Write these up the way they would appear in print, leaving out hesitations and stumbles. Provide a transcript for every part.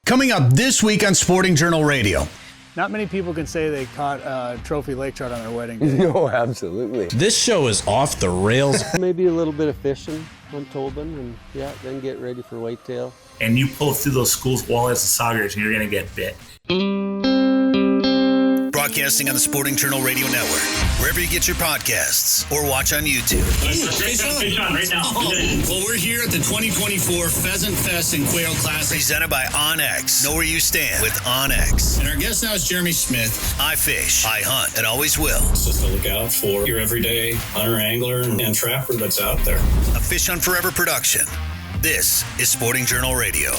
Coming up this week on Sporting Journal Radio. Not many people can say they caught a trophy lake trout on their wedding day. No, absolutely. This show is off the rails. Maybe a little bit of fishing on Tobin, and then get ready for whitetail. And you pull through those schools, walleyes and saugers, and you're going to get bit. Broadcasting on the Sporting Journal Radio Network, wherever you get your podcasts, or watch on YouTube. Fish on right now. Well, we're here at the 2024 Pheasant Fest and Quail Classic, presented by OnX. Know where you stand with OnX. And our guest now is Jeremy Smith. I fish, I hunt, and always will. It's just to look out for your everyday hunter, angler, and trapper that's out there. A Fish Hunt Forever production. This is Sporting Journal Radio.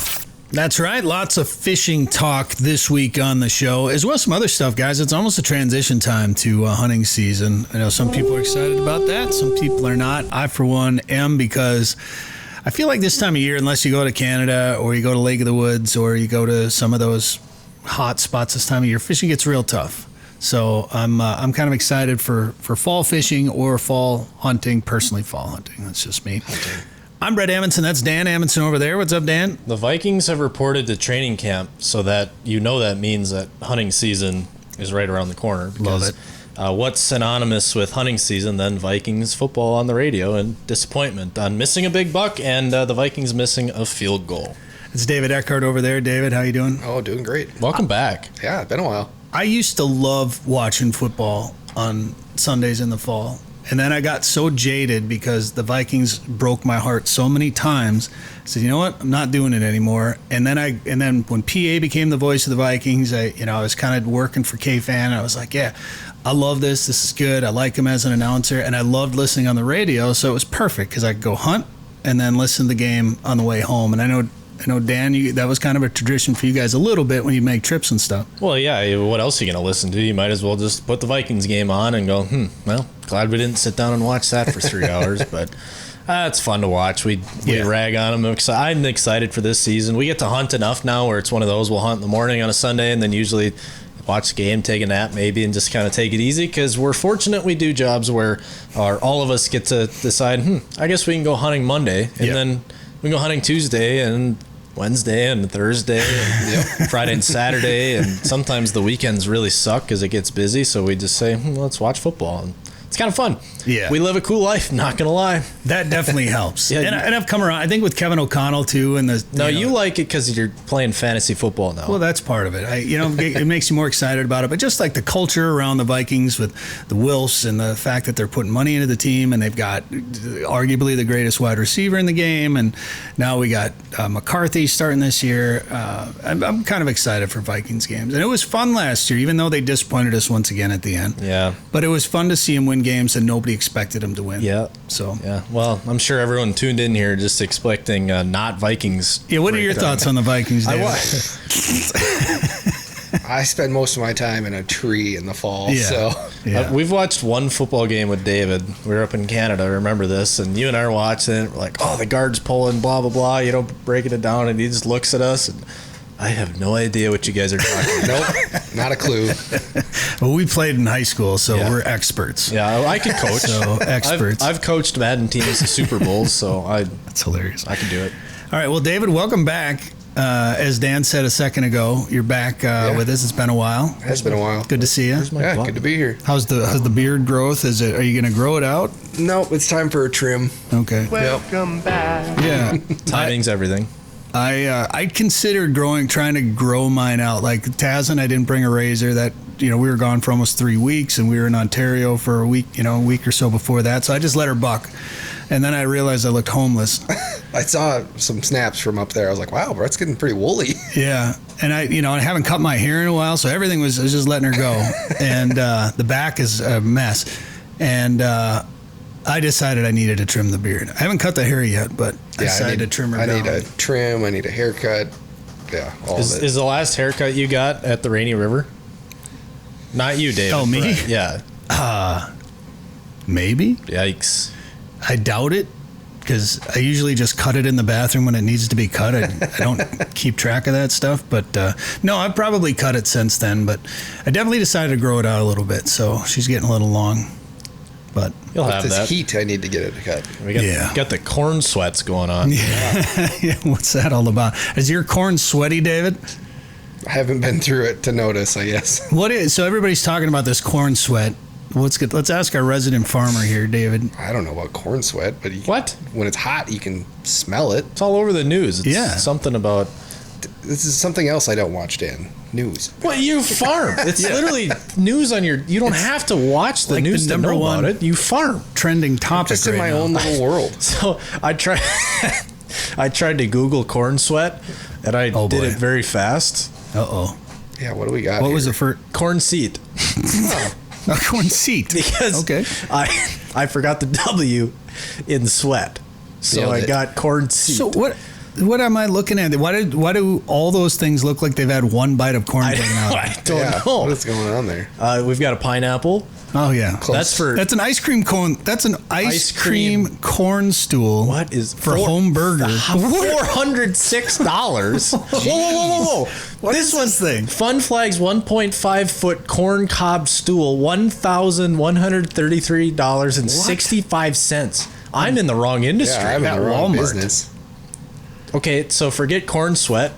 That's right. Lots of fishing talk this week on the show, as well as some other stuff, guys. It's almost a transition time to hunting season. I know some people are excited about that. Some people are not. I, for one, am, because I feel like this time of year, unless you go to Canada or you go to Lake of the Woods or you go to some of those hot spots this time of year, fishing gets real tough. So I'm kind of excited for fall fishing or fall hunting. Personally, fall hunting. That's just me. I'm Bret Amundson. That's Dan Amundson over there. What's up, Dan? The Vikings have reported to training camp, so that that means that hunting season is right around the corner. Love it. What's synonymous with hunting season than Vikings football on the radio and disappointment on missing a big buck and the Vikings missing a field goal? It's David Eckhardt over there. David, how you doing? Oh, doing great. Welcome back. Yeah, it's been a while. I used to love watching football on Sundays in the fall. And then I got so jaded because the Vikings broke my heart so many times. I said, you know what? I'm not doing it anymore. And then when PA became the voice of the Vikings, I was kind of working for K-Fan. And I was like, yeah, I love this. This is good. I like him as an announcer. And I loved listening on the radio. So it was perfect because I could go hunt and then listen to the game on the way home. And I know, Dan, that was kind of a tradition for you guys a little bit when you make trips and stuff. Well, yeah, what else are you going to listen to? You might as well just put the Vikings game on and go, well, glad we didn't sit down and watch that for 3 hours. But it's fun to watch. We rag on them. I'm excited for this season. We get to hunt enough now where it's one of those we'll hunt in the morning on a Sunday and then usually watch the game, take a nap maybe, and just kind of take it easy because we're fortunate we do jobs where all of us get to decide, I guess we can go hunting Monday and then we can go hunting Tuesday and Wednesday and Thursday and Friday and Saturday, and sometimes the weekends really suck because it gets busy, so we just say, let's watch football. And it's kind of fun. Yeah. We live a cool life, not going to lie. That definitely helps. And I've come around, I think, with Kevin O'Connell, too. And you like it because you're playing fantasy football now. Well, that's part of it. It makes you more excited about it. But just like the culture around the Vikings with the Wilfs and the fact that they're putting money into the team and they've got arguably the greatest wide receiver in the game. And now we got McCarthy starting this year. I'm kind of excited for Vikings games. And it was fun last year, even though they disappointed us once again at the end. Yeah. But it was fun to see them win games that nobody expected them to win. Yeah. So. Yeah. Well, I'm sure everyone tuned in here just expecting not Vikings. Yeah. What are your thoughts on the Vikings, David? I spend most of my time in a tree in the fall. Yeah. So we've watched one football game with David. We were up in Canada. I remember this, and you and I were watching it. We're like, oh, the guard's pulling, blah blah blah. Breaking it down, and he just looks at us and. I have no idea what you guys are talking about. Nope, not a clue. Well, we played in high school, so we're experts. Yeah, I could coach. So experts. I've coached Madden teams to Super Bowls, so that's hilarious. I can do it. All right, well, David, welcome back. As Dan said a second ago, you're back with us. It's been a while. It has been a while. Good to see you. Yeah, good to be here. How's the beard growth? Are you going to grow it out? Nope, it's time for a trim. Okay. Welcome back. Yeah. Timing's everything. I considered trying to grow mine out. Like Tazin, I didn't bring a razor. That we were gone for almost 3 weeks, and we were in Ontario for a week or so before that. So I just let her buck, and then I realized I looked homeless. I saw some snaps from up there. I was like, wow, Brett's getting pretty woolly. Yeah, and I haven't cut my hair in a while, so everything was just letting her go, and the back is a mess, and. I decided I needed to trim the beard. I haven't cut the hair yet, but I decided to trim her down. I need a trim. I need a haircut. Yeah, all of it. Is the last haircut you got at the Rainy River? Not you, David. Oh, me? Brett. Yeah. Maybe. Yikes. I doubt it, because I usually just cut it in the bathroom when it needs to be cut. I don't keep track of that stuff. But no, I've probably cut it since then. But I definitely decided to grow it out a little bit. So she's getting a little long. But You'll With have this that. heat, I need to get it cut. We got the corn sweats going on. Yeah. What's that all about? Is your corn sweaty, David? I haven't been through it to notice, I guess. So everybody's talking about this corn sweat. Let's ask our resident farmer here, David. I don't know about corn sweat, but What? when it's hot, you can smell it. It's all over the news. It's something about... This is something else I don't watch, Dan. News. What, you farm? It's literally news on your... You don't have to watch the like news the to know number about one it. You farm. Trending topic Just in right my now. own little world. So I tried to Google corn sweat, and I did it very fast. Uh-oh. Yeah, what do we got What here? was the first? Corn seed. A corn seat. Because Okay. I forgot the W in sweat. So Nailed I it. got corn seed. So what am I looking at? Why do all those things look like they've had one bite of corn taken out? I don't Yeah, know. what is going on there? We've got a pineapple. Oh yeah. That's an ice cream cone. That's an ice cream corn stool. What is for home burger? $406. Whoa! What this is one this thing? Fun Flag's 1.5 foot corn cob stool, $1,133.65. I'm in the wrong industry. Yeah, I'm in at the wrong Walmart. business. Okay, so forget corn sweat.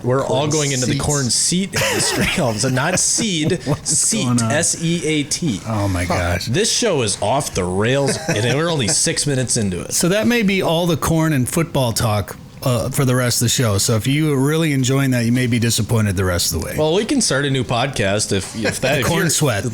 We're all going into the seats. corn seat industry. So not seed, seat. going on? SEAT. Oh my gosh. This show is off the rails, and we're only 6 minutes into it. So that may be all the corn and football talk for the rest of the show. So if you are really enjoying that, you may be disappointed the rest of the way. Well, we can start a new podcast if that The corn if sweat.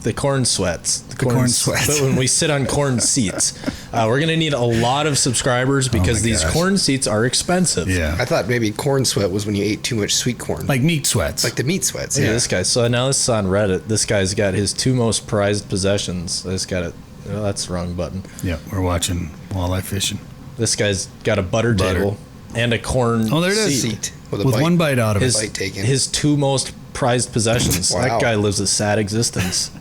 The corn sweats. The corn sweats. But when we sit on corn seats, we're going to need a lot of subscribers because these gosh. corn seats are expensive. Yeah. I thought maybe corn sweat was when you ate too much sweet corn. Like meat sweats. Like the meat sweats. Look at Yeah. this guy. So now this is on Reddit. This guy's got his 2 most prized possessions. I just got it. Oh, that's the wrong button. Yeah, we're watching walleye fishing. This guy's got a butter table and a corn Oh, there it is. seat. Seat with With one bite out of His, it. bite taken. his 2 most prized possessions. Wow. That guy lives a sad existence.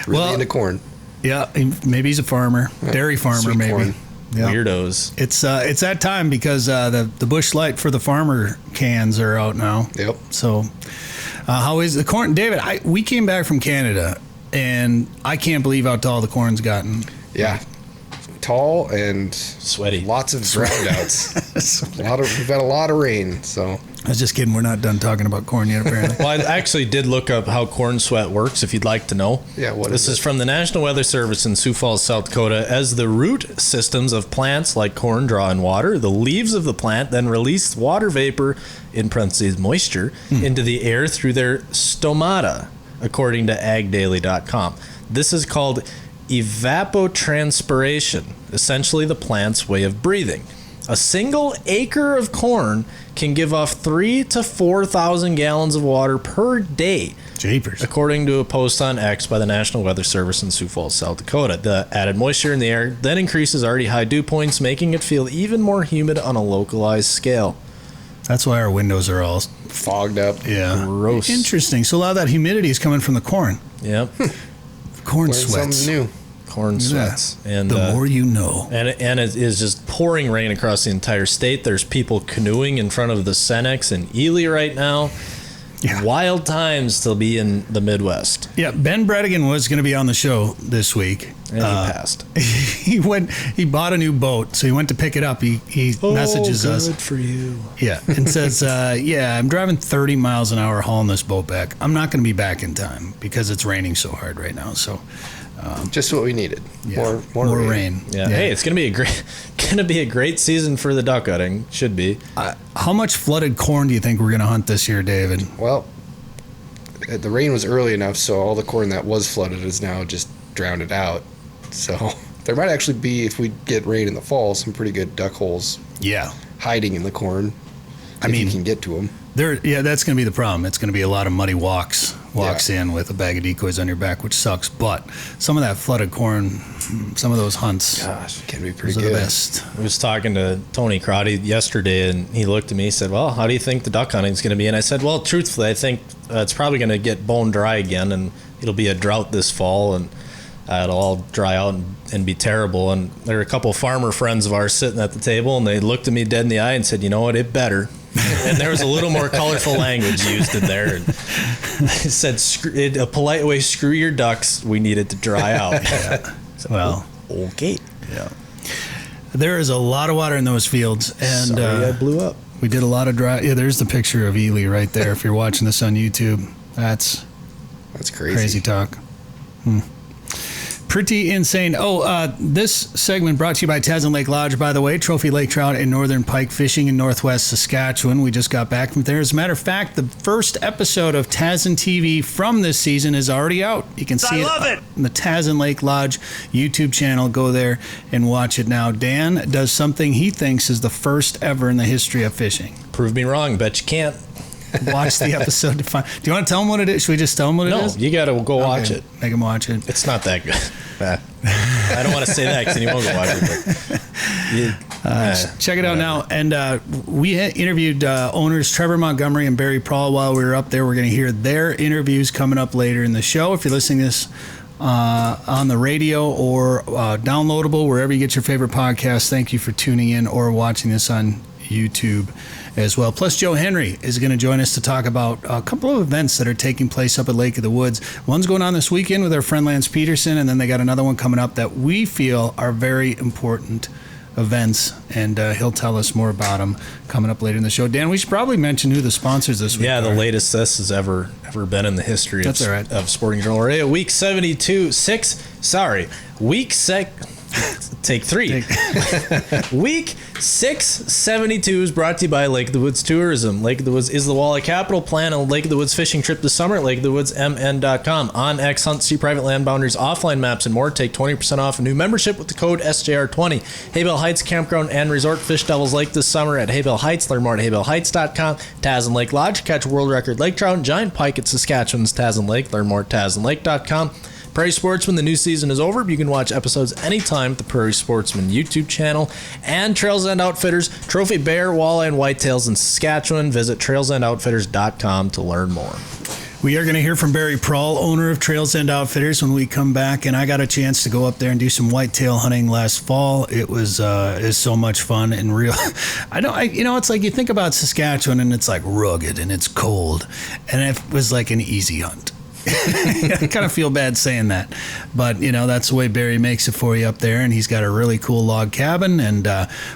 Really Well, into corn. Yeah, maybe he's a farmer, dairy farmer, Sweet maybe. corn. Yeah. Weirdos. It's that time because the Busch Light for the farmer cans are out now. Yep. So, how is the corn, David? We came back from Canada, and I can't believe how tall the corn's gotten. Yeah. Tall and Sweaty. lots of drownouts. We've had a lot of rain, so I was just kidding. We're not done talking about corn yet, apparently. Well, I actually did look up how corn sweat works, if you'd like to know. Yeah, what This is is from the National Weather Service in Sioux Falls, South Dakota. As the root systems of plants like corn draw in water, the leaves of the plant then release water vapor, in parentheses moisture, into the air through their stomata, according to agdaily.com. This is called evapotranspiration, essentially the plant's way of breathing. A single acre of corn can give off 3,000 to 4,000 gallons of water per day, Japers. according to a post on X by the National Weather Service in Sioux Falls, South Dakota. The added moisture in the air then increases already high dew points, making it feel even more humid on a localized scale. That's why our windows are all, fogged up. yeah. Gross. Interesting. So a lot of that humidity is coming from the corn. Yep, Corn Learn sweats. something new. corn sweats. And The more you know. And it is just pouring rain across the entire state. There's people canoeing in front of the Cenex in Ely right now. Yeah. Wild times to be in the Midwest. Yeah, Ben Bredigan was going to be on the show this week. And he passed. He bought a new boat, so he went to pick it up. He messages us. Good for you. Yeah, and says, yeah, I'm driving 30 miles an hour hauling this boat back. I'm not going to be back in time because it's raining so hard right now. So, Just what we needed. yeah, More rain. Yeah. Hey, it's gonna be a great season for the duck hunting. Should be. how much flooded corn do you think we're going to hunt this year, David? Well, the rain was early enough, so all the corn that was flooded is now just drowned it out. So there might actually be, if we get rain in the fall, some pretty good duck holes Yeah. hiding in the corn. I if mean- you can get to them. Yeah, that's going to be the problem. It's going to be a lot of muddy walks Yeah. in with a bag of decoys on your back, which sucks. But some of that flooded corn, some of those hunts, Gosh. Can be those pretty are the good. best. I was talking to Tony Crotty yesterday, and he looked at me. He said, "Well, how do you think the duck hunting is going to be?" And I said, "Well, truthfully, I think it's probably going to get bone dry again, and it'll be a drought this fall, and it'll all dry out and be terrible." And there were a couple farmer friends of ours sitting at the table, and they looked at me dead in the eye and said, "You know what? It better." And there was a little more colorful language used in there. And it said, a polite way, screw your ducks. We need it to dry out. Yeah. So, well, okay. Yeah. There is a lot of water in those fields. And sorry, I blew up. We did a lot of dry. Yeah, there's the picture of Ely right there. If you're watching this on YouTube, that's crazy. Crazy talk. Pretty insane. This segment brought to you by Tazin Lake Lodge, by the way. Trophy lake trout and northern pike fishing in northwest Saskatchewan. We just got back from there. As a matter of fact, the first episode of Tazin TV from this season is already out. You can see it on the Tazin Lake Lodge YouTube channel. Go there and watch it now. Dan does something he thinks is the first ever in the history of fishing. Prove me wrong. Bet you can't. Watch the episode to find. Do you want to tell them what it is? Should we just tell them what it is? No, you got to go watch it. Make them watch it. It's not that good. I don't want to say that because then you won't go watch it. Check it out now. And we interviewed owners Trevor, Montgomery, and Barry Prall while we were up there. We're going to hear their interviews coming up later in the show. If you're listening to this on the radio or downloadable, wherever you get your favorite podcast, thank you for tuning in or watching this on YouTube as well. Plus, Joe Henry is going to join us to talk about a couple of events that are taking place up at Lake of the Woods. One's going on this weekend with our friend Lance Peterson, and then they got another one coming up that we feel are very important events, and he'll tell us more about them coming up later in the show. Dan, we should probably mention who the sponsors this week are. The latest this has ever been in the history of Sporting Journal Radio. Week 672 is brought to you by Lake of the Woods Tourism. Lake of the Woods is the walleye capital. Plan a Lake of the Woods fishing trip this summer at lakeofthewoodsmn.com. On X Hunt, see private land boundaries, offline maps, and more. Take 20% off a new membership with the code SJR20. Haybell Heights Campground and Resort. Fish Devils Lake this summer at Haybell Heights. Learn more at haybellheights.com. Tazin Lake Lodge. Catch world record lake trout and giant pike at Saskatchewan's Tazin Lake. Learn more at tazinlake.com. Prairie Sportsman, the new season is over. You can watch episodes anytime at the Prairie Sportsman YouTube channel. And Trails End Outfitters, trophy bear, walleye, and whitetails in Saskatchewan. Visit trailsendoutfitters.com to learn more. We are going to hear from Barry Prall, owner of Trails End Outfitters, when we come back. And I got a chance to go up there and do some whitetail hunting last fall. It was so much fun and real. It's like you think about Saskatchewan and it's like rugged and it's cold, and it was like an easy hunt. I kind of feel bad saying that, but that's the way Barry makes it for you up there, and he's got a really cool log cabin and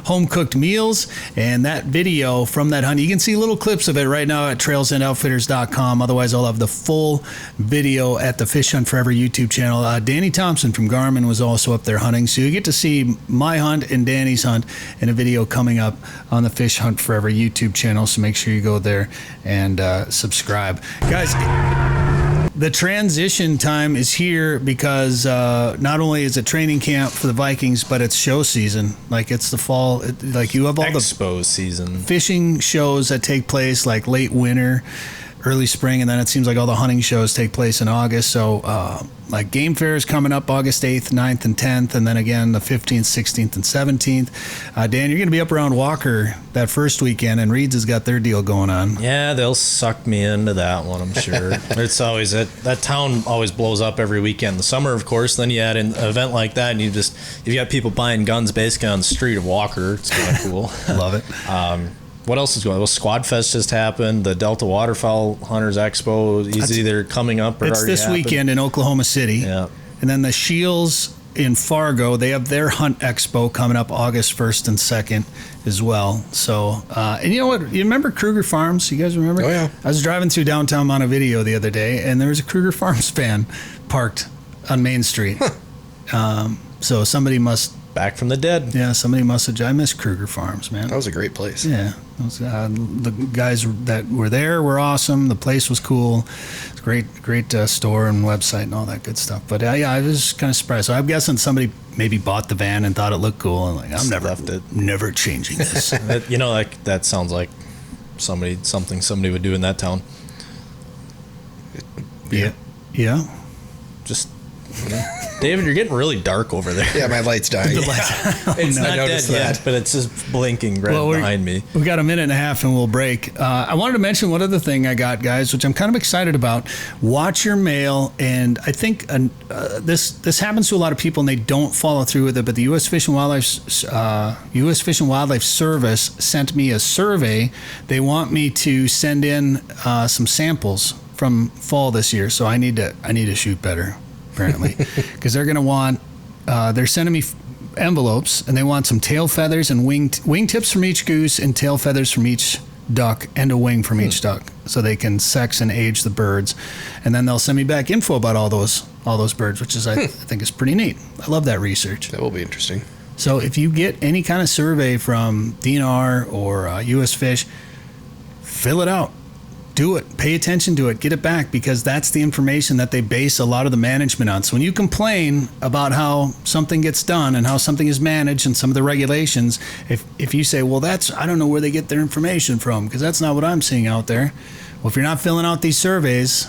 home cooked meals. And that video from that hunt, you can see little clips of it right now at trailsendoutfitters.com. Otherwise, I'll have the full video at the Fish Hunt Forever YouTube channel. Danny Thompson from Garmin was also up there hunting, so you get to see my hunt and Danny's hunt in a video coming up on the Fish Hunt Forever YouTube channel. So make sure you go there and subscribe, guys. The transition time is here because not only is it training camp for the Vikings, but it's show season. Like, it's the fall. You have all Expo season. Fishing shows that take place like late winter, early spring, and then it seems like all the hunting shows take place in August. So like Game Fair is coming up August 8th, 9th, and 10th, and then again the 15th, 16th, and 17th. Dan, you're going to be up around Walker that first weekend, and Reed's has got their deal going on. Yeah, they'll suck me into that one, I'm sure. It's always that town always blows up every weekend. The summer, of course, then you add an event like that, and you've got people buying guns basically on the street of Walker. It's kind of cool. Love it. What else is going on? Well, Squad Fest just happened. The Delta Waterfowl Hunters Expo is either coming up or it's already this happened. Weekend in Oklahoma City. Yeah. And then the Shields in Fargo, they have their Hunt Expo coming up August 1st and 2nd as well. So, and you know what? You remember Kruger Farms? You guys remember? Oh, yeah. I was driving through downtown Montevideo the other day, and there was a Kruger Farms van parked on Main Street. So somebody must... Back from the dead. Yeah, somebody must have... I miss Kruger Farms, man. That was a great place. Yeah. Those, the guys that were there were awesome. The place was cool. It's a great store and website and all that good stuff. But yeah, I was kind of surprised. So I'm guessing somebody maybe bought the van and thought it looked cool. And I'm never changing this. That sounds like something somebody would do in that town. Yeah. Just David, you're getting really dark over there. Yeah, my light's dying. It's not dead yet, but it's just blinking red behind me. We got a minute and a half and we'll break. I wanted to mention one other thing I got, guys, which I'm kind of excited about. Watch your mail, and I think this happens to a lot of people and they don't follow through with it. But the U.S. Fish and Wildlife Service sent me a survey. They want me to send in some samples from fall this year, so I need to shoot better, apparently, because they're going to want. They're sending me envelopes, and they want some tail feathers and wing tips from each goose, and tail feathers from each duck, and a wing from each duck, so they can sex and age the birds, and then they'll send me back info about all those birds, which is I think is pretty neat. I love that research. That will be interesting. So if you get any kind of survey from DNR or U.S. Fish, fill it out. Do it. Pay attention to it. Get it back, because that's the information that they base a lot of the management on. So when you complain about how something gets done and how something is managed and some of the regulations, if you say, well, I don't know where they get their information from, because that's not what I'm seeing out there. Well, if you're not filling out these surveys,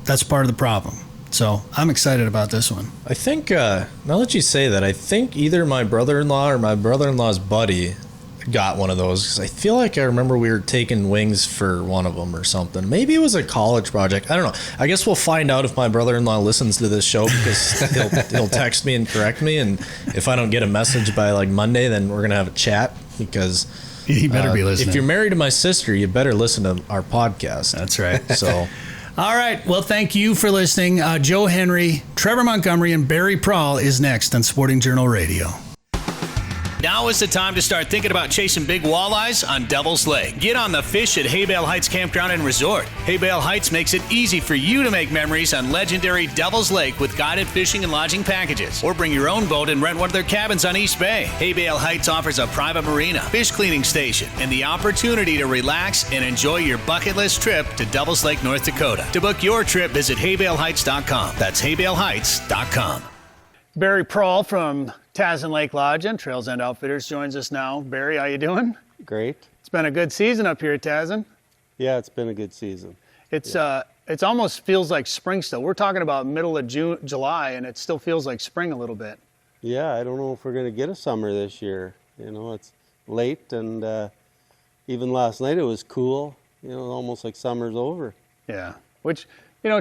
that's part of the problem. So I'm excited about this one. I think, now that you say that, I think either my brother-in-law or my brother-in-law's buddy got one of those, because I feel like I remember we were taking wings for one of them or something. Maybe it was a college project. I don't know. I guess we'll find out if my brother-in-law listens to this show, because he'll text me and correct me, and if I don't get a message by like Monday, then we're gonna have a chat, because you better be listening. If you're married to my sister, you better listen to our podcast. That's right. So all right, well, thank you for listening. Joe Henry, Trevor Montgomery, and Barry Prall is next on Sporting Journal Radio. Now is the time to start thinking about chasing big walleyes on Devil's Lake. Get on the fish at Haybale Heights Campground and Resort. Haybale Heights makes it easy for you to make memories on legendary Devil's Lake with guided fishing and lodging packages. Or bring your own boat and rent one of their cabins on East Bay. Haybale Heights offers a private marina, fish cleaning station, and the opportunity to relax and enjoy your bucket list trip to Devil's Lake, North Dakota. To book your trip, visit haybaleheights.com. That's haybaleheights.com. Barry Prall from Tazin Lake Lodge and Trails End Outfitters joins us now. Barry, how you doing? Great. It's been a good season up here at Tazin. Yeah, it's been a good season. It's almost feels like spring still. We're talking about middle of July, and it still feels like spring a little bit. Yeah, I don't know if we're going to get a summer this year. You know, it's late, and even last night it was cool. You know, almost like summer's over. Yeah, which,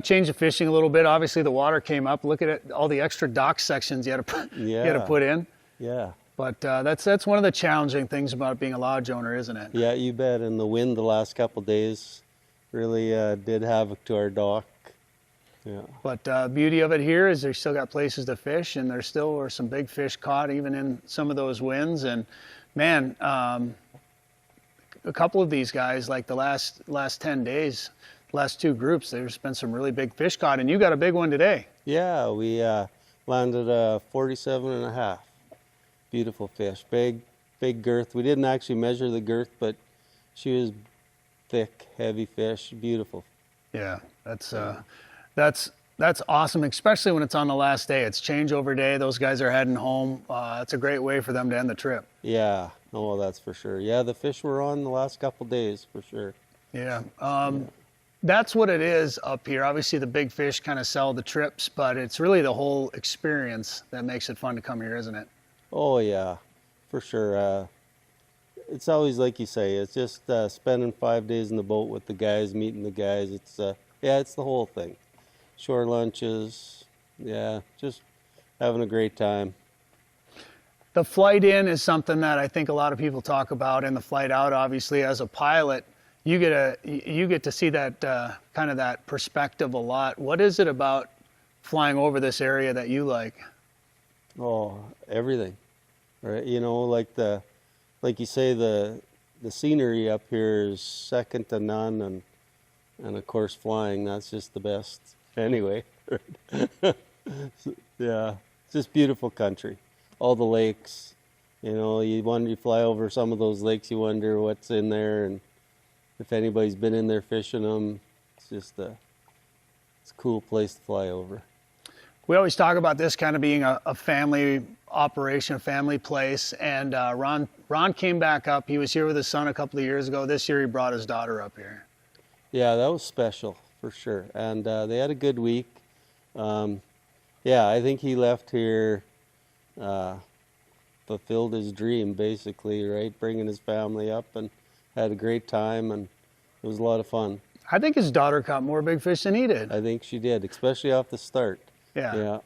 changed the fishing a little bit. Obviously, the water came up. Look at it, all the extra dock sections you had to put in. Yeah. But that's one of the challenging things about being a lodge owner, isn't it? Yeah, you bet. And the wind the last couple of days really did havoc to our dock. Yeah. But beauty of it here is they still got places to fish, and there still are some big fish caught even in some of those winds. And man, a couple of these guys, like the last 10 days, last two groups, there's been some really big fish caught, and you got a big one today. Yeah, we landed a 47.5. Beautiful fish, big girth. We didn't actually measure the girth, but she was thick, heavy fish, beautiful. Yeah, that's awesome, especially when it's on the last day. It's changeover day. Those guys are heading home. It's a great way for them to end the trip. Yeah, oh, that's for sure. Yeah, the fish were on the last couple of days for sure. Yeah. That's what it is up here. Obviously, the big fish kind of sell the trips, but it's really the whole experience that makes it fun to come here, isn't it? Oh, yeah, for sure. It's always like you say, it's just spending 5 days in the boat with the guys, meeting the guys. It's the whole thing. Shore lunches, yeah, just having a great time. The flight in is something that I think a lot of people talk about, and the flight out, obviously, as a pilot, you get to see that kind of that perspective a lot. What is it about flying over this area that you like? Oh, everything. Right? You know, like you say, the scenery up here is second to none, and of course flying, that's just the best anyway. Yeah, it's just beautiful country. All the lakes, you fly over some of those lakes, you wonder what's in there, and if anybody's been in there fishing them, it's just it's a cool place to fly over. We always talk about this kind of being a family operation, a family place, and Ron came back up. He was here with his son a couple of years ago. This year he brought his daughter up here. Yeah, that was special for sure, and they had a good week. Yeah, I think he left here, fulfilled his dream, basically, right? Bringing his family up and had a great time, and it was a lot of fun. I think his daughter caught more big fish than he did. I think she did, especially off the start. Yeah. Yeah.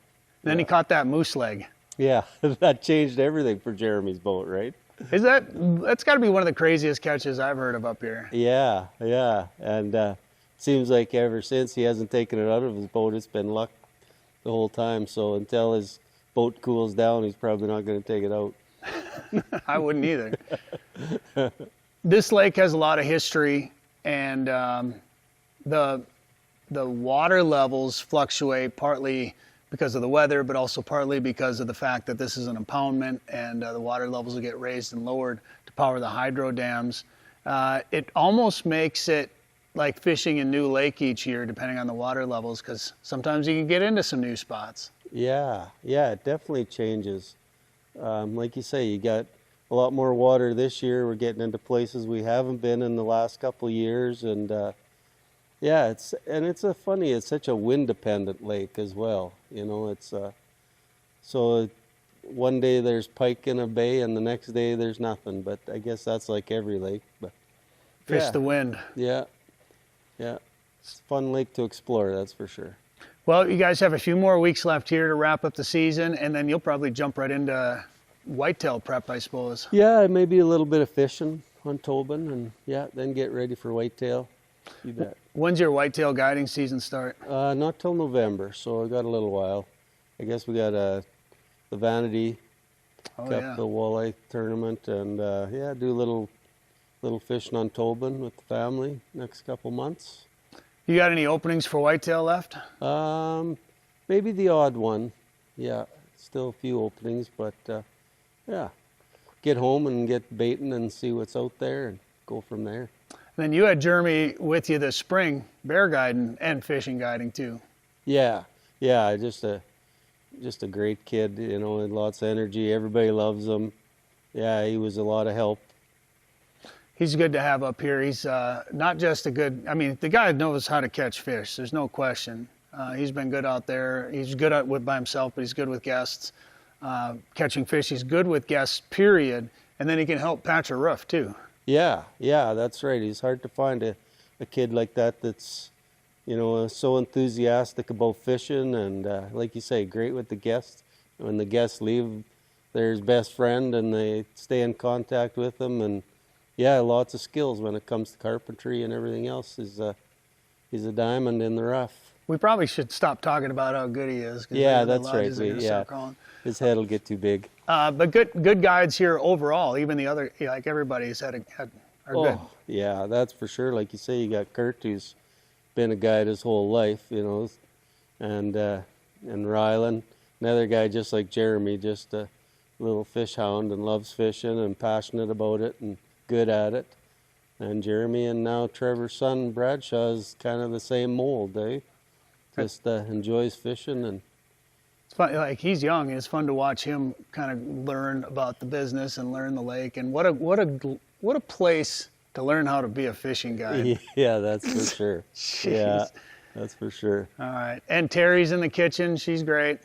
Then he caught that moose leg. Yeah, that changed everything for Jeremy's boat, right? That's got to be one of the craziest catches I've heard of up here. Yeah, and seems like ever since he hasn't taken it out of his boat, it's been luck the whole time. So until his boat cools down, he's probably not going to take it out. I wouldn't either. This lake has a lot of history, and the water levels fluctuate partly because of the weather, but also partly because of the fact that this is an impoundment, and the water levels will get raised and lowered to power the hydro dams. It almost makes it like fishing a new lake each year, depending on the water levels, because sometimes you can get into some new spots. Yeah, it definitely changes. Like you say, you got a lot more water this year. We're getting into places we haven't been in the last couple of years, and it's such a wind-dependent lake as well. You know, it's so one day there's pike in a bay, and the next day there's nothing. But I guess that's like every lake. But Fish the wind. Yeah, it's a fun lake to explore, that's for sure. Well, you guys have a few more weeks left here to wrap up the season, and then you'll probably jump right into whitetail prep, I suppose. Yeah, maybe a little bit of fishing on Tobin, and then get ready for whitetail. You bet. When's your whitetail guiding season start? Not till November, so I got a little while. I guess we got the Vanity Cup, the walleye tournament, and do a little fishing on Tobin with the family next couple months. You got any openings for whitetail left? Maybe the odd one. Yeah, still a few openings, but get home and get baiting and see what's out there and go from there. And then you had Jeremy with you this spring, bear guiding and fishing guiding too. Yeah, just a great kid, you know, and lots of energy. Everybody loves him. Yeah, he was a lot of help. He's good to have up here. He's not just the guy knows how to catch fish. There's no question. He's been good out there. He's good by himself, but he's good with guests. Catching fish, he's good with guests, period. And then he can help patch a roof too. Yeah, that's right. He's hard to find a kid like that's, you know, so enthusiastic about fishing, and like you say, great with the guests. When the guests leave, they're his best friend, and they stay in contact with them, and lots of skills when it comes to carpentry and everything else. He's a diamond in the rough. We probably should stop talking about how good he is. Yeah, that's right. His head will get too big. But good guides here overall. Even the other, like everybody's are good. Yeah, that's for sure. Like you say, you got Kurt, who's been a guide his whole life, you know, and Rylan, another guy just like Jeremy, just a little fish hound and loves fishing and passionate about it and good at it. And Jeremy and now Trevor's son Bradshaw is kind of the same mold, eh? Just enjoys fishing, and it's fun. Like, he's young, and it's fun to watch him kind of learn about the business and learn the lake. And what a place to learn how to be a fishing guide. Yeah, that's for sure. Yeah, that's for sure. All right, and Terry's in the kitchen. She's great.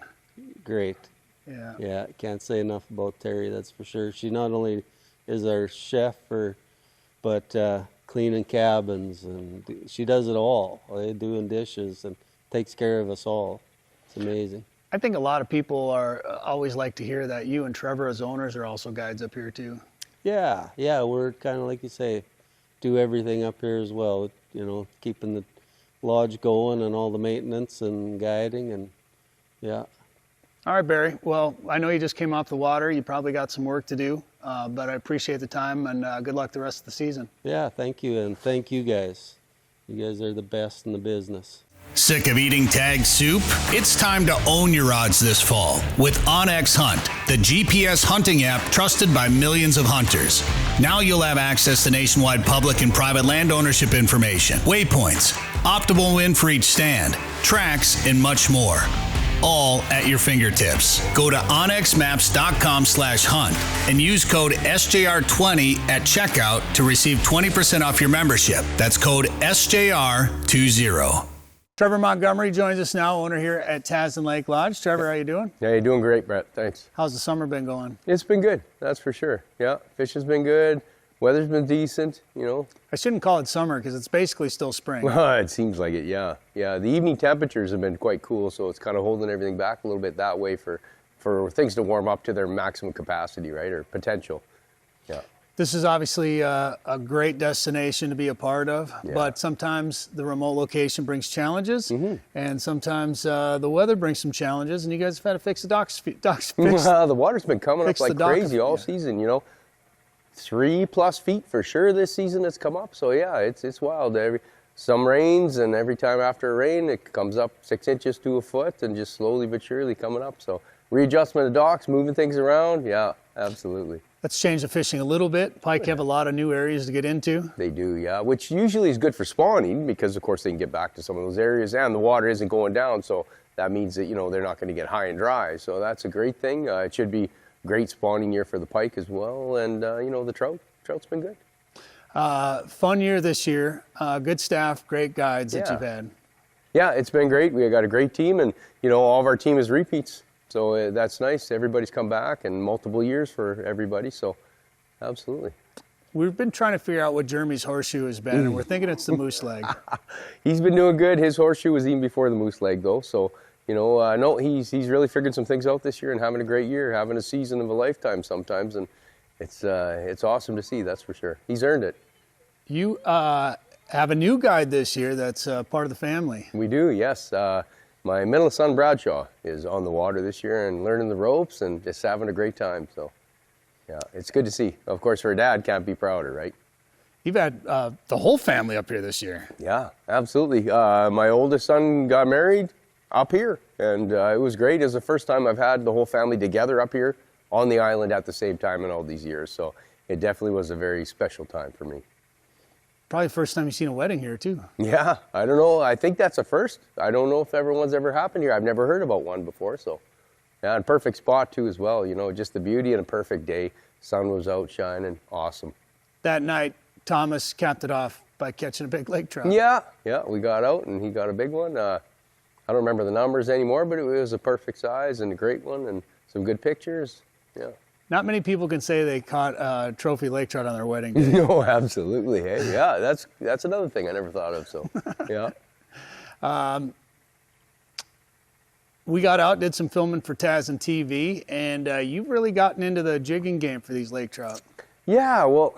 Great. Yeah, can't say enough about Terry. That's for sure. She not only is our chef, but cleaning cabins, and she does it all. Doing dishes and takes care of us all. It's amazing. I think a lot of people always like to hear that you and Trevor as owners are also guides up here too. Yeah, we're kind of like you say, do everything up here as well. You know, keeping the lodge going and all the maintenance and guiding, and yeah. All right, Barry. Well, I know you just came off the water. You probably got some work to do, but I appreciate the time, and good luck the rest of the season. Yeah, thank you, and thank you guys. You guys are the best in the business. Sick of eating tagged soup? It's time to own your odds this fall with OnX Hunt, the GPS hunting app trusted by millions of hunters. Now you'll have access to nationwide public and private land ownership information, waypoints, optimal wind for each stand, tracks, and much more. All at your fingertips. Go to onxmaps.com/hunt and use code SJR20 at checkout to receive 20% off your membership. That's code SJR20. Trevor Montgomery joins us now, owner here at Tazin Lake Lodge. Trevor, how you doing? Yeah, you're doing great, Brett. Thanks. How's the summer been going? It's been good, that's for sure. Yeah, fishing's been good. Weather's been decent, you know. I shouldn't call it summer because it's basically still spring. It seems like it, yeah. Yeah, the evening temperatures have been quite cool, so it's kind of holding everything back a little bit that way for things to warm up to their maximum capacity, right, or potential. Yeah. This is obviously a great destination to be a part of, but sometimes the remote location brings challenges, and sometimes the weather brings some challenges, and you guys have had to fix the docks. The water's been coming up like crazy all season, you know. 3+ feet for sure this season has come up, so yeah, it's wild. Some rains, and every time after a rain, it comes up 6 inches to a foot, and just slowly but surely coming up. So readjustment of docks, moving things around, yeah, absolutely. Let's change the fishing a little bit. Pike have a lot of new areas to get into. They do, yeah, which usually is good for spawning because, of course, they can get back to some of those areas, and the water isn't going down, so that means that, you know, they're not going to get high and dry. So that's a great thing. It should be great spawning year for the pike as well, and, you know, the trout's been good. Fun year this year. Good staff, great guides that you've had. Yeah, it's been great. We got a great team, and, you know, all of our team is repeats. So that's nice. Everybody's come back, and multiple years for everybody. So, absolutely. We've been trying to figure out what Jeremy's horseshoe has been, and we're thinking it's the moose leg. He's been doing good. His horseshoe was even before the moose leg, though. So, you know, no, he's really figured some things out this year and having a great year, having a season of a lifetime sometimes, and it's awesome to see. That's for sure. He's earned it. You have a new guide this year that's part of the family. We do, yes. My middle son, Bradshaw, is on the water this year and learning the ropes and just having a great time. So, yeah, it's good to see. Of course, for a dad, can't be prouder, right? You've had the whole family up here this year. Yeah, absolutely. My oldest son got married up here, and it was great. It was the first time I've had the whole family together up here on the island at the same time in all these years. So it definitely was a very special time for me. Probably the first time you've seen a wedding here, too. Yeah, I don't know. I think that's a first. I don't know if everyone's ever happened here. I've never heard about one before, so. Yeah, and perfect spot, too, as well. You know, just the beauty and a perfect day. Sun was out shining. Awesome. That night, Thomas capped it off by catching a big lake trout. Yeah, we got out, and he got a big one. I don't remember the numbers anymore, but it was a perfect size and a great one, and some good pictures. Yeah. Not many people can say they caught a trophy lake trout on their wedding day. No, absolutely. Hey, yeah, that's another thing I never thought of. So, yeah. We got out, did some filming for Tazin TV, and you've really gotten into the jigging game for these lake trout. Yeah, well,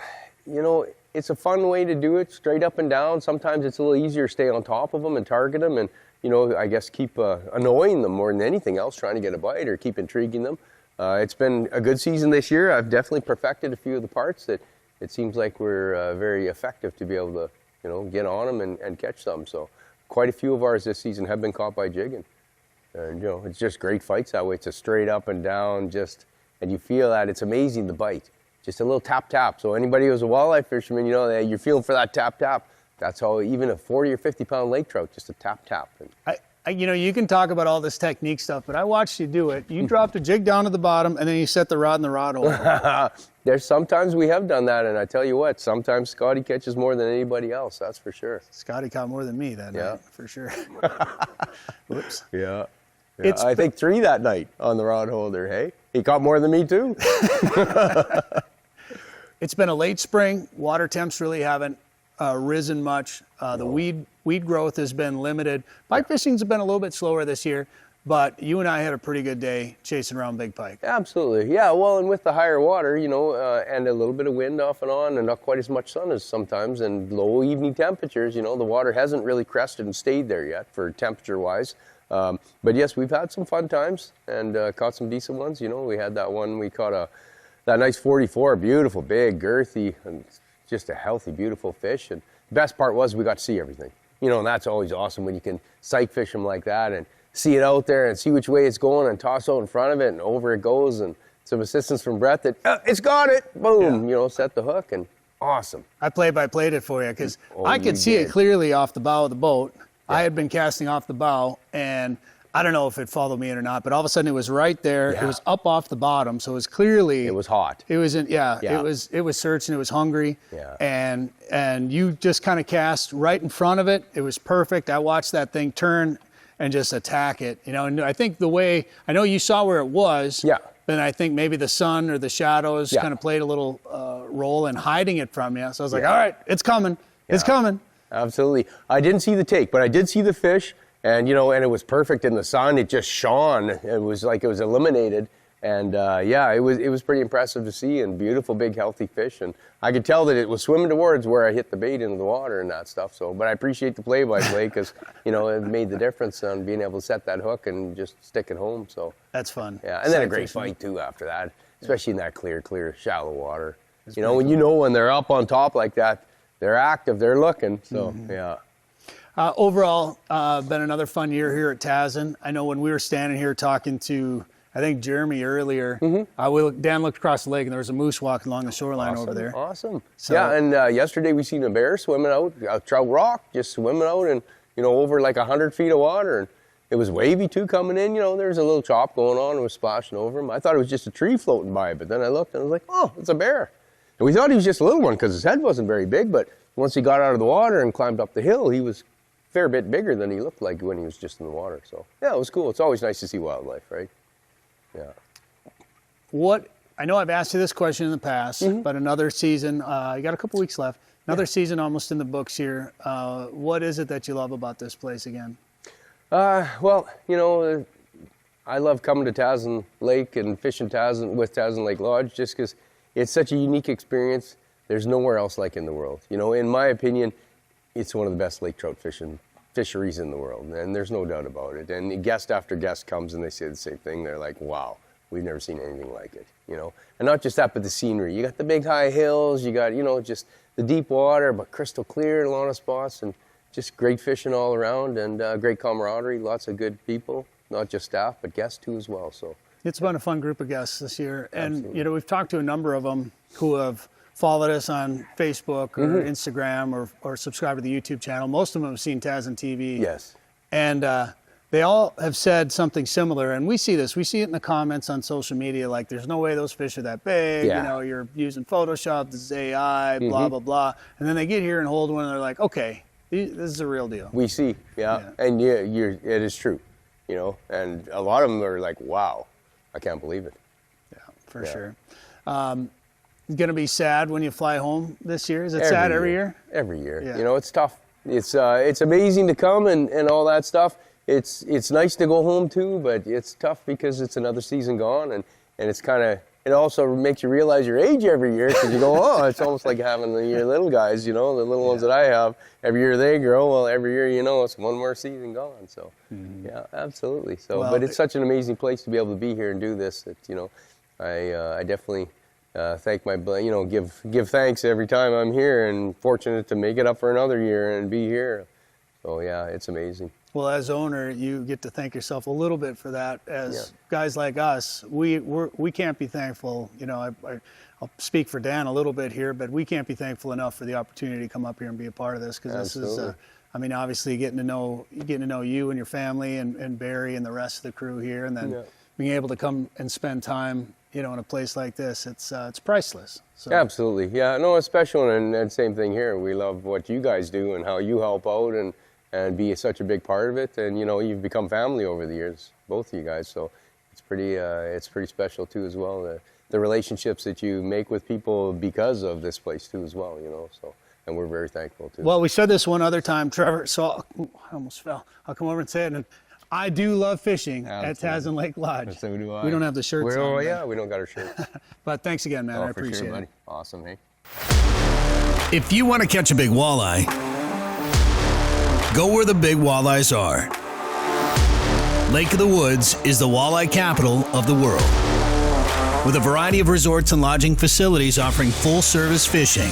you know, it's a fun way to do it, straight up and down. Sometimes it's a little easier to stay on top of them and target them and, you know, I guess keep annoying them more than anything else, trying to get a bite or keep intriguing them. It's been a good season this year. I've definitely perfected a few of the parts that it seems like we're very effective to be able to, you know, get on them and catch some. So quite a few of ours this season have been caught by jigging. And, you know, it's just great fights that way. It's a straight up and down and you feel that it's amazing, the bite. Just a little tap, tap. So anybody who's a walleye fisherman, you know, that you're feeling for that tap, tap. That's how even a 40 or 50 pound lake trout, just a tap, tap. You know, you can talk about all this technique stuff, but I watched you do it. You dropped a jig down to the bottom, and then you set the rod in the rod hole. There's sometimes we have done that, and I tell you what, sometimes Scotty catches more than anybody else, that's for sure. Scotty caught more than me that night, for sure. Whoops. Yeah. I think 3 that night on the rod holder, hey? He caught more than me, too. It's been a late spring. Water temps really haven't risen much. The weed growth has been limited. Pike fishing's been a little bit slower this year, but you and I had a pretty good day chasing around big pike. Absolutely, yeah. Well, and with the higher water, you know, and a little bit of wind off and on, and not quite as much sun as sometimes, and low evening temperatures, you know, the water hasn't really crested and stayed there yet for temperature-wise. But yes, we've had some fun times and caught some decent ones. You know, we had that one, we caught that nice 44, beautiful, big, girthy, and just a healthy, beautiful fish. And the best part was we got to see everything. You know, and that's always awesome when you can sight fish them like that and see it out there and see which way it's going and toss out in front of it and over it goes, and some assistance from Bret that, it's got it, boom, you know, set the hook, and awesome. I play-by-played it for you because I could see it clearly off the bow of the boat. I had been casting off the bow, and I don't know if it followed me in or not, but all of a sudden it was right there. Yeah. It was up off the bottom, so it was clearly. It was hot. It was It was searching. It was hungry. Yeah. And you just kind of cast right in front of it. It was perfect. I watched that thing turn and just attack it. And I think I know you saw where it was. Yeah. But I think maybe the sun or the shadows kind of played a little role in hiding it from you. So I was like, all right, it's coming. Yeah. It's coming. Absolutely. I didn't see the take, but I did see the fish. And, and it was perfect in the sun. It just shone. It was like it was illuminated. And, it was pretty impressive to see, and beautiful, big, healthy fish. And I could tell that it was swimming towards where I hit the bait into the water and that stuff. So, but I appreciate the play-by-play because, it made the difference on being able to set that hook and just stick it home. So that's fun. Yeah, and then a great fight, too, after that, especially in that clear, shallow water. When they're up on top like that, they're active, they're looking. So, yeah. Overall, been another fun year here at Tazin. I know when we were standing here talking to, I think, Jeremy earlier, Dan looked across the lake and there was a moose walking along the shoreline over there. Awesome. So, yeah, and yesterday we seen a bear swimming out, a trout rock, just swimming out and, over like 100 feet of water. And it was wavy too coming in. There's a little chop going on. It was splashing over him. I thought it was just a tree floating by, but then I looked and I was like, oh, it's a bear. And we thought he was just a little one because his head wasn't very big, but once he got out of the water and climbed up the hill, he was fair bit bigger than he looked like when he was just in the water. So, yeah, it was cool. It's always nice to see wildlife, right? Yeah. I know I've asked you this question in the past, but another season, you got a couple weeks left. Another season almost in the books here. What is it that you love about this place again? I love coming to Tazin Lake and fishing with Tazin Lake Lodge just because it's such a unique experience. There's nowhere else like in the world. In my opinion, it's one of the best lake trout fisheries in the world, and there's no doubt about it. And guest after guest comes and they say the same thing. They're like, wow, we've never seen anything like it, And not just that, but the scenery. You got the big high hills, you got, just the deep water, but crystal clear in a lot of spots, and just great fishing all around, and great camaraderie, lots of good people, not just staff, but guests too as well. So it's been a fun group of guests this year. And, we've talked to a number of them who have followed us on Facebook or Instagram or subscribe to the YouTube channel. Most of them have seen Tazin TV. Yes. And they all have said something similar. And we see this. We see it in the comments on social media, like there's no way those fish are that big. Yeah. You're using Photoshop, this is AI, blah, blah, blah. And then they get here and hold one and they're like, okay, this is a real deal. We see, yeah. And it is true, And a lot of them are like, wow, I can't believe it. Yeah, for sure. Going to be sad when you fly home this year? Is it sad every year? Every year. Yeah. It's tough. It's amazing to come and all that stuff. It's nice to go home too, but it's tough because it's another season gone, and it's kind of, it also makes you realize your age every year because you go, oh, it's almost like having your little guys, the little ones that I have. Every year they grow, well, every year, it's one more season gone. So, yeah, absolutely. So, but it's such an amazing place to be able to be here and do this that, I definitely thank give thanks every time I'm here, and fortunate to make it up for another year and be here. So yeah, it's amazing. Well, as owner, you get to thank yourself a little bit for that. As guys like us, we can't be thankful. I'll speak for Dan a little bit here, but we can't be thankful enough for the opportunity to come up here and be a part of this, because this is, obviously getting to know you and your family and Barry and the rest of the crew here, and then being able to come and spend time, in a place like this, it's priceless. So. Absolutely, yeah. No, it's special, and same thing here. We love what you guys do and how you help out and be such a big part of it. And you've become family over the years, both of you guys. So it's pretty special too as well. The relationships that you make with people because of this place too as well. So. And we're very thankful too. Well, we said this one other time, Trevor. So I almost fell. I'll come over and say it. And I do love fishing at Tazin Lake Lodge. So do I. We don't have the shirts on. Oh, yeah, we don't got our shirts. But thanks again, man. I appreciate it. Buddy. it. Awesome, hey. If you want to catch a big walleye, go where the big walleyes are. Lake of the Woods is the walleye capital of the world, with a variety of resorts and lodging facilities offering full-service fishing.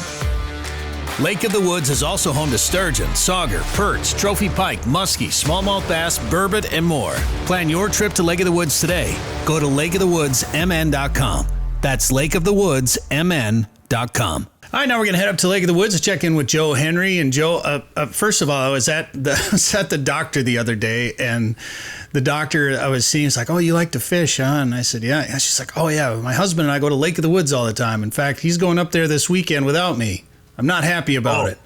Lake of the Woods is also home to sturgeon, sauger, perch, trophy pike, muskie, smallmouth bass, burbot, and more. Plan your trip to Lake of the Woods today. Go to lakeofthewoodsmn.com. That's lakeofthewoodsmn.com. All right, now we're going to head up to Lake of the Woods to check in with Joe Henry. And Joe, first of all, I was at the doctor the other day, and the doctor I was seeing is like, "Oh, you like to fish, huh?" And I said, "Yeah." And she's like, "Oh, yeah, my husband and I go to Lake of the Woods all the time. In fact, he's going up there this weekend without me. I'm not happy about it."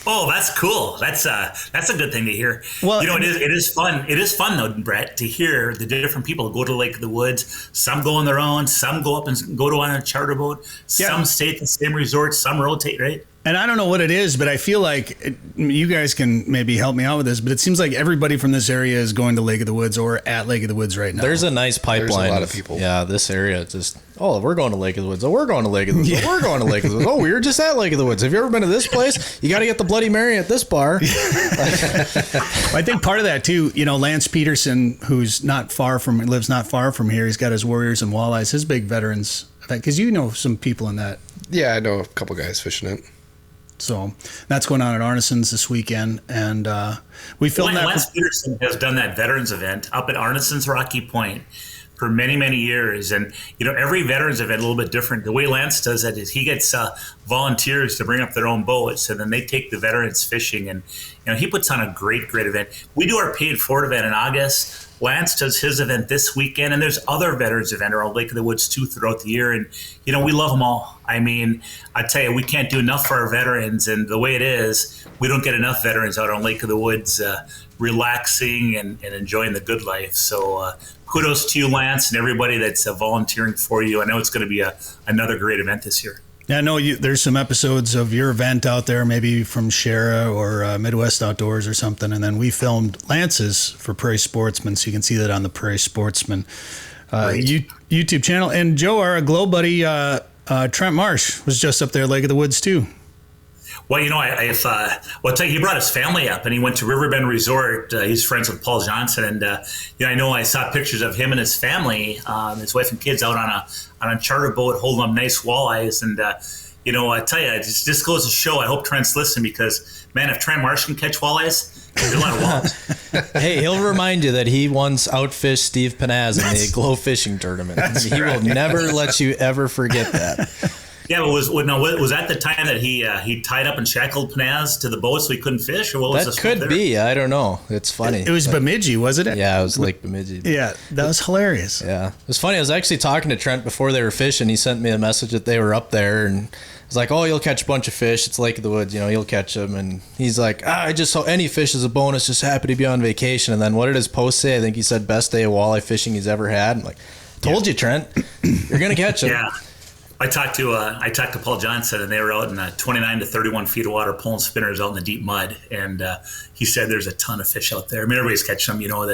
Oh, that's cool. That's a good thing to hear. Well, it is fun. It is fun though, Brett, to hear the different people go to Lake of the Woods. Some go on their own. Some go up and go on a charter boat. Some stay at the same resort. Some rotate, right? And I don't know what it is, but I feel like you guys can maybe help me out with this, but it seems like everybody from this area is going to Lake of the Woods or at Lake of the Woods right now. There's a nice pipeline. There's a lot of people. Yeah, this area just, we're going to Lake of the Woods. Oh, we're going to Lake of the Woods. Oh, we're going to Lake of the Woods. Oh, we were just at Lake of the Woods. Have you ever been to this place? You got to get the Bloody Mary at this bar. I think part of that too, Lance Peterson, lives not far from here. He's got his Warriors and Walleyes, his big veterans event, because some people in that. Yeah, I know a couple guys fishing it. So that's going on at Arneson's this weekend, and we filmed that. Lance Peterson has done that veterans event up at Arneson's Rocky Point for many, many years, and every veterans event a little bit different. The way Lance does it is he gets volunteers to bring up their own boats, and then they take the veterans fishing, and he puts on a great event. We do our paid forward event in August. Lance does his event this weekend, and there's other veterans events around Lake of the Woods too throughout the year, and we love them all. I mean, I tell you, we can't do enough for our veterans, and the way it is, we don't get enough veterans out on Lake of the Woods relaxing and enjoying the good life. So kudos to you, Lance, and everybody that's volunteering for you. I know it's going to be another great event this year. Yeah, I know there's some episodes of your event out there, maybe from Shara or Midwest Outdoors or something, and then we filmed Lance's for Prairie Sportsman, so you can see that on the Prairie Sportsman YouTube channel. And Joe, our Glow buddy, Trent Marsh, was just up there at Lake of the Woods too. Well, I'll tell you, he brought his family up, and he went to Riverbend Resort. He's friends with Paul Johnson, and I know I saw pictures of him and his family, his wife and kids, out on a charter boat holding up nice walleyes. And I tell you, it just goes to show. I hope Trent's listening, because man, if Trent Marsh can catch walleyes, there's a lot of walleyes. Hey, he'll remind you that he once outfished Steve Panaz in the Glow Fishing Tournament. He will never let you ever forget that. Yeah, but was that the time that he tied up and shackled Panaz to the boat so he couldn't fish, or what was that? Could be. I don't know. It's funny. It was Bemidji, wasn't it? Yeah, it was Lake Bemidji. Yeah, that was hilarious. Yeah, it was funny. I was actually talking to Trent before they were fishing. He sent me a message that they were up there, and I was like, "Oh, you'll catch a bunch of fish. It's Lake of the Woods. You'll catch them." And he's like, "I just saw any fish is a bonus. Just happy to be on vacation." And then what did his post say? I think he said best day of walleye fishing he's ever had. I'm like, "Told you, Trent. You're gonna catch them." Yeah. I talked to Paul Johnson, and they were out in 29 to 31 feet of water pulling spinners out in the deep mud, and he said there's a ton of fish out there. I mean, everybody's catching them.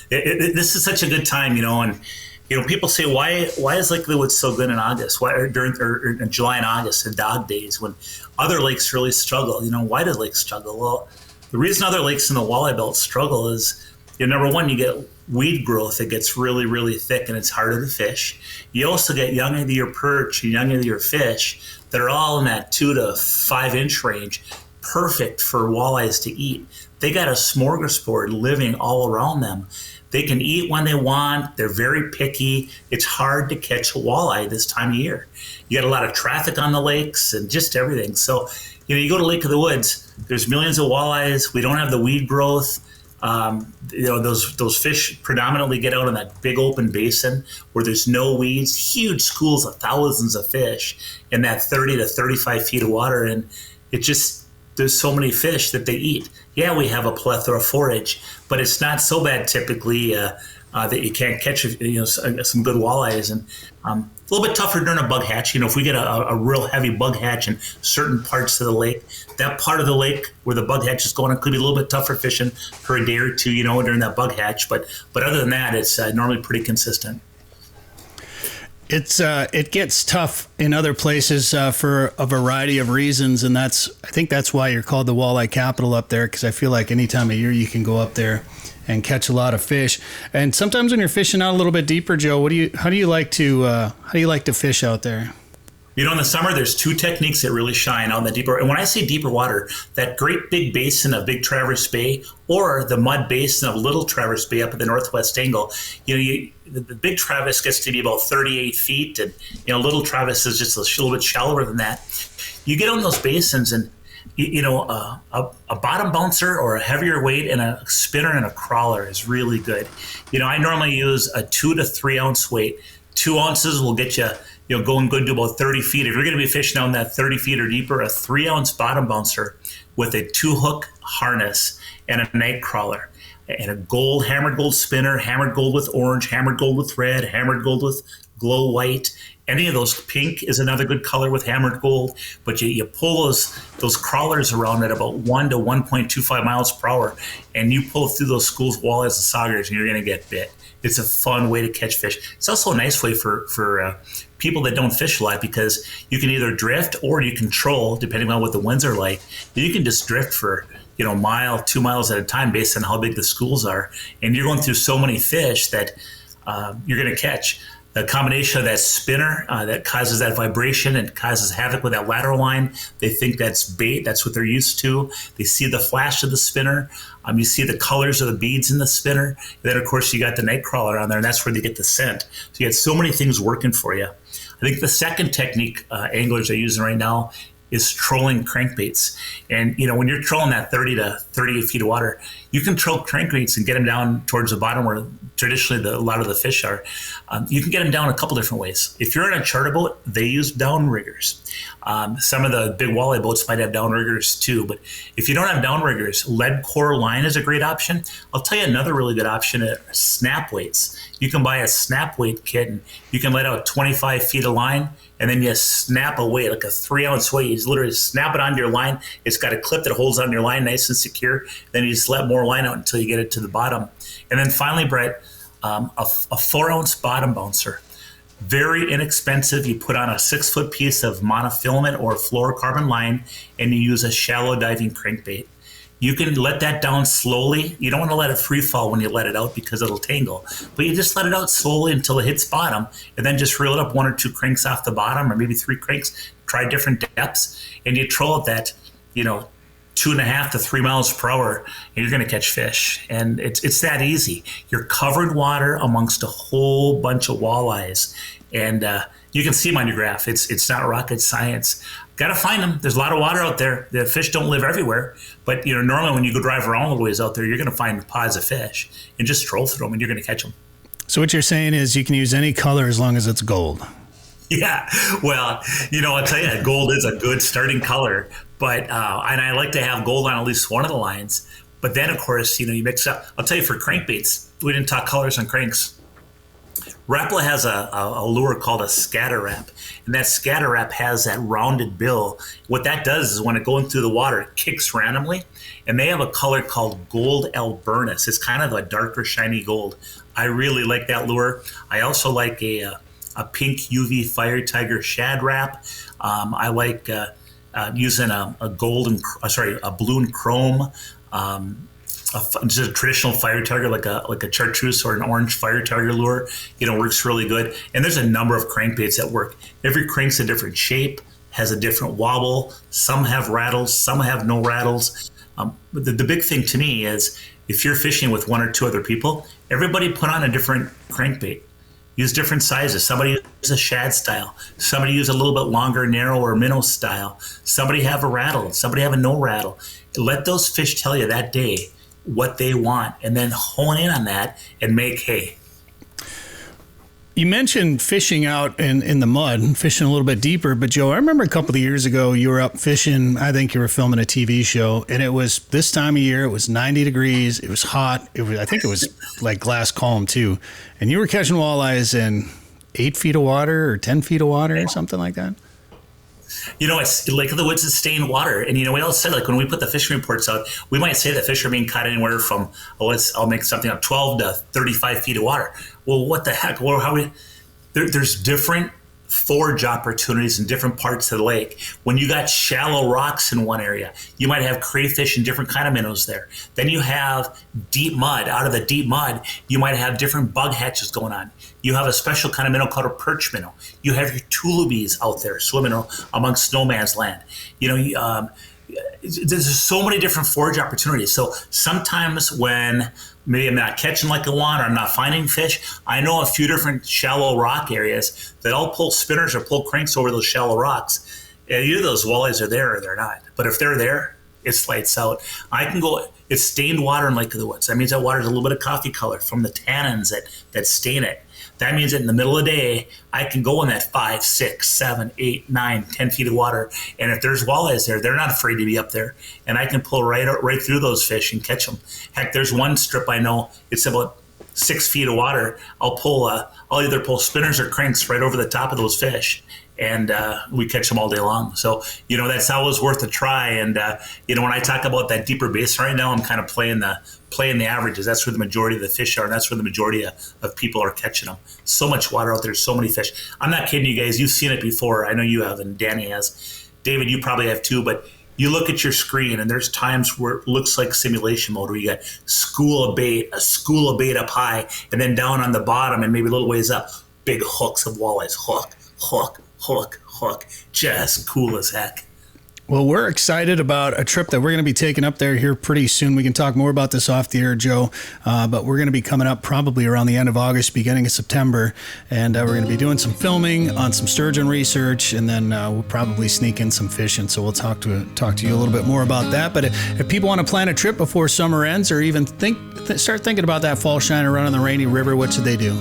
This is such a good time, and people say why is Lake of the Woods so good in August? Why or in July and August, the dog days when other lakes really struggle? Why do lakes struggle? Well, the reason other lakes in the walleye belt struggle is number one, you get weed growth that gets really, really thick, and it's harder to fish. You also get young of the year perch and young of the year fish that are all in that 2 to 5 inch range, perfect for walleyes to eat. They got a smorgasbord living all around them. They can eat when they want. They're very picky. It's hard to catch a walleye this time of year. You got a lot of traffic on the lakes and just everything. So, you go to Lake of the Woods, there's millions of walleyes. We don't have the weed growth. Those fish predominantly get out in that big open basin where there's no weeds, huge schools of thousands of fish in that 30 to 35 feet of water. And there's so many fish that they eat. Yeah, we have a plethora of forage, but it's not so bad typically that you can't catch some good walleyes. And a little bit tougher during a bug hatch. If we get a real heavy bug hatch in certain parts of the lake, that part of the lake where the bug hatch is going on could be a little bit tougher fishing for a day or two, during that bug hatch. But other than that, it's normally pretty consistent. It gets tough in other places for a variety of reasons, and I think that's why you're called the walleye capital up there, because I feel like any time of year you can go up there and catch a lot of fish. And sometimes when you're fishing out a little bit deeper, Joe, how do you like to fish out there? In the summer, there's two techniques that really shine out in the deeper. And when I say deeper water, that great big basin of Big Traverse Bay or the mud basin of Little Traverse Bay up at the northwest angle, the Big Traverse gets to be about 38 feet, and Little Traverse is just a little bit shallower than that. You get on those basins, and a bottom bouncer or a heavier weight and a spinner and a crawler is really good. I normally use a 2 to 3 ounce weight. 2 ounces will get you, going good to about 30 feet. If you're going to be fishing down that 30 feet or deeper, a 3 ounce bottom bouncer with a 2-hook harness and a night crawler and a hammered gold spinner, hammered gold with orange, hammered gold with red, hammered gold with glow white. Any of those, pink is another good color with hammered gold, but you pull those crawlers around at about 1 to 1.25 miles per hour, and you pull through those schools, walleyes, and saugers, and you're going to get bit. It's a fun way to catch fish. It's also a nice way for people that don't fish a lot, because you can either drift or you control, depending on what the winds are like. You can just drift for a mile, 2 miles at a time based on how big the schools are, and you're going through so many fish that you're going to catch. The combination of that spinner that causes that vibration and causes havoc with that lateral line. They think that's bait. That's what they're used to. They see the flash of the spinner. You see the colors of the beads in the spinner. And then, of course, you got the night crawler on there, and that's where they get the scent. So you got so many things working for you. I think the second technique anglers are using right now is trolling crankbaits. And, when you're trolling that 30 to 38 feet of water, you can troll crankbaits and get them down towards the bottom where traditionally a lot of the fish are. You can get them down a couple different ways. If you're in a charter boat, they use downriggers. Some of the big walleye boats might have downriggers too, but if you don't have downriggers, lead core line is a great option. I'll tell you another really good option are snap weights. You can buy a snap weight kit, and you can let out 25 feet of line, and then you snap a weight, like a 3 ounce weight. You just literally snap it onto your line. It's got a clip that holds on your line nice and secure. Then you just let more line out until you get it to the bottom. And then finally, Brett, a 4 ounce bottom bouncer. Very inexpensive. You put on a 6-foot piece of monofilament or fluorocarbon line, and you use a shallow diving crankbait. You can let that down slowly. You don't want to let it free fall when you let it out because it'll tangle. But you just let it out slowly until it hits bottom, and then just reel it up 1 or 2 cranks off the bottom, or maybe 3 cranks. Try different depths, and you troll at that, 2.5 to 3 miles per hour, and you're going to catch fish. And it's that easy. You're covered water amongst a whole bunch of walleyes, and you can see them on your graph. It's not rocket science. Got to find them. There's a lot of water out there. The fish don't live everywhere, but normally when you go drive around the ways out there, you're going to find pods of fish and just troll through them, and you're going to catch them. So what you're saying is you can use any color as long as it's gold. Yeah, well, I'll tell you, gold is a good starting color, but and I like to have gold on at least one of the lines. But then, of course, you mix up. I'll tell you, for crankbaits, we didn't talk colors on cranks. Rapala has a lure called a scatter wrap, and that scatter wrap has that rounded bill. What that does is when it goes through the water, it kicks randomly, and they have a color called gold alburnus. It's kind of a darker, shiny gold. I really like that lure. I also like a pink UV Fire Tiger shad wrap. I like using a blue and chrome. Just a traditional fire target like a chartreuse or an orange fire target lure, works really good. And there's a number of crankbaits that work. Every crank's a different shape, has a different wobble. Some have rattles, some have no rattles. But the big thing to me is if you're fishing with 1 or 2 other people, everybody put on a different crankbait. Use different sizes. Somebody use a shad style. Somebody use a little bit longer, narrower minnow style. Somebody have a rattle. Somebody have a no rattle. Let those fish tell you that day what they want, and then hone in on that and make hay. You mentioned fishing out in the mud, fishing a little bit deeper, but Joe, I remember a couple of years ago you were up fishing. I think you were filming a TV show, and it was this time of year. It was 90 degrees. It was hot. I think it was like glass calm too, and you were catching walleyes in 8 feet of water or 10 feet of water or something like that. It's Lake of the Woods is stained water. And, we all said, like, when we put the fishing reports out, we might say that fish are being caught anywhere from, I'll make something up, 12 to 35 feet of water. Well, what the heck? Well, there's different forage opportunities in different parts of the lake. When you got shallow rocks in one area, you might have crayfish and different kind of minnows there. Then you have deep mud. Out of the deep mud, you might have different bug hatches going on. You have a special kind of minnow called a perch minnow. You have your tulubies out there swimming amongst no man's land. There's so many different forage opportunities. So sometimes when maybe I'm not catching like I want or I'm not finding fish, I know a few different shallow rock areas that I'll pull spinners or pull cranks over those shallow rocks. And either those walleyes are there or they're not. But if they're there, it's lights out. I can go, it's stained water in Lake of the Woods. That means that water is a little bit of coffee color from the tannins that stain it. That means that in the middle of the day, I can go in that 5, 6, 7, 8, 9, 10 feet of water. And if there's walleyes there, they're not afraid to be up there. And I can pull right through those fish and catch them. Heck, there's one strip I know, it's about 6 feet of water. I'll either pull spinners or cranks right over the top of those fish. And we catch them all day long. So, that's always worth a try. And, when I talk about that deeper basin right now, I'm kind of playing the averages. That's where the majority of the fish are, and that's where the majority of people are catching them. So much water out there, so many fish. I'm not kidding you guys. You've seen it before. I know you have, and Danny has. David, you probably have too. But you look at your screen, and there's times where it looks like simulation mode, where you got a school of bait up high, and then down on the bottom and maybe a little ways up, big hooks of walleyes. Hook. Just cool as heck. Well, we're excited about a trip that we're going to be taking up there here pretty soon. We can talk more about this off the air, Joe, but we're going to be coming up probably around the end of August, beginning of September, and we're going to be doing some filming on some sturgeon research, and then we'll probably sneak in some fishing. So we'll talk to you a little bit more about that. But if people want to plan a trip before summer ends, or even start thinking about that fall shiner run on the Rainy River, what should they do?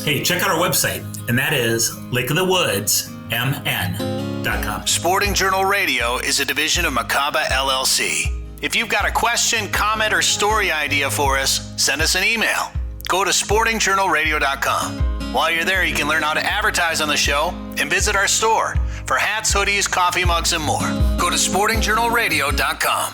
Hey, check out our website, and that is lakeofthewoodsmn.com. Sporting Journal Radio is a division of Macaba LLC. If you've got a question, comment, or story idea for us, send us an email. Go to sportingjournalradio.com. While you're there, you can learn how to advertise on the show and visit our store for hats, hoodies, coffee mugs, and more. Go to sportingjournalradio.com.